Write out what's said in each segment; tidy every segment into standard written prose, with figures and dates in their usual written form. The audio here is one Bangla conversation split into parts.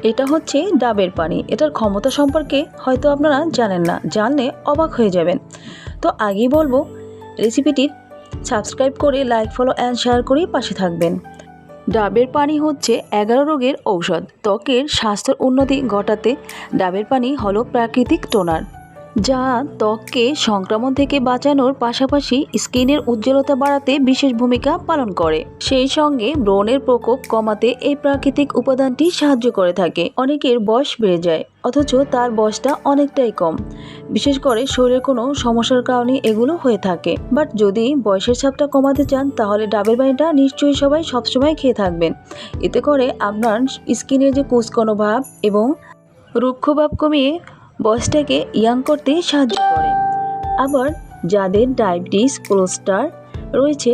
এটা হচ্ছে ডাবের পানি। এটার ক্ষমতা সম্পর্কে হয়তো আপনারা জানেন না, জানলে অবাক হয়ে যাবেন। তো আগেই বলবো, রেসিপিটির সাবস্ক্রাইব করে লাইক, ফলো অ্যান্ড শেয়ার করে পাশে থাকবেন। ডাবের পানি হচ্ছে 11 রোগের ঔষধ। ত্বকের স্বাস্থ্যের উন্নতি ঘটাতে ডাবের পানি হলো প্রাকৃতিক টোনার, যা ত্বককে সংক্রমণ থেকে বাঁচানোর পাশাপাশি স্কিনের উজ্জ্বলতা বাড়াতে বিশেষ ভূমিকা পালন করে। সেই সঙ্গে ব্রণের প্রকোপ কমাতে এই প্রাকৃতিক উপাদানটি সাহায্য করে থাকে। অনেকের বয়স বেড়ে যায় অথচ তার বয়সটা অনেকটাই কম, বিশেষ করে শরীরের কোনো সমস্যার কারণে এগুলো হয়ে থাকে। বাট যদি বয়সের ছাপটা কমাতে চান তাহলে ডাবের পানিটা নিশ্চয়ই সবাই সবসময় খেয়ে থাকবেন। এতে করে আপনার স্কিনের যে কুচকানো ভাব এবং রুক্ষ ভাব কমিয়ে বয়সটাকে ইয়াং করতে সাহায্য করে। আবার যাদের ডায়াবেটিস, কোলেস্টেরল রয়েছে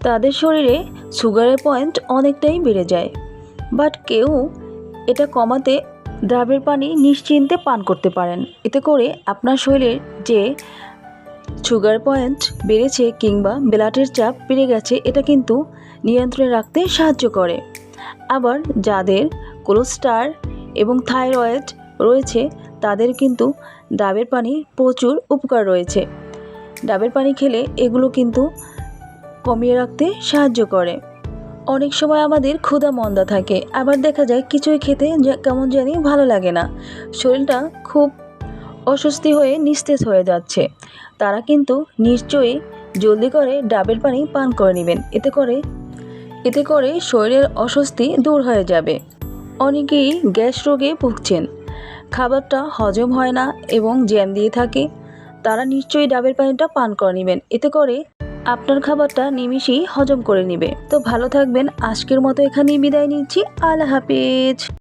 তাদের শরীরে সুগারের পয়েন্ট অনেকটাই বেড়ে যায়, বাট কেউ এটা কমাতে ডাবের পানি নিশ্চিন্তে পান করতে পারেন। এতে করে আপনার শরীরের যে সুগার পয়েন্ট বেড়েছে কিংবা ব্লাডের চাপ বেড়ে গেছে এটা কিন্তু নিয়ন্ত্রণে রাখতে সাহায্য করে। আবার যাদের কোলেস্টেরল এবং থাইরয়েড রয়েছে তাদের কিন্তু ডাবের পানি প্রচুর উপকার রয়েছে। ডাবের পানি খেলে এগুলো কিন্তু কমিয়ে রাখতে সাহায্য করে। অনেক সময় আমাদের ক্ষুধা মন্দা থাকে, আবার দেখা যায় কিছুই খেতে কেমন জানি ভালো লাগে না, শরীরটা খুব অস্বস্তি হয়ে নিস্তেজ হয়ে যাচ্ছে। তারা কিন্তু নিশ্চয়ই জলদি করে ডাবের পানি পান করে নেবেন। এতে করে শরীরের অস্বস্তি দূর হয়ে যাবে। অনেকেই গ্যাস রোগে ভুগছেন, খাবারটা হজম হয় না এবং জ্যাম দিয়ে থাকে, তারা নিশ্চয়ই ডাবের পানিটা পান করে নেবেন। এতে করে আপনার খাবারটা নিমিষেই হজম করে নেবে। তো ভালো থাকবেন। আজকের মতো এখানেই বিদায় নিচ্ছি। আল্লাহ হাফেজ।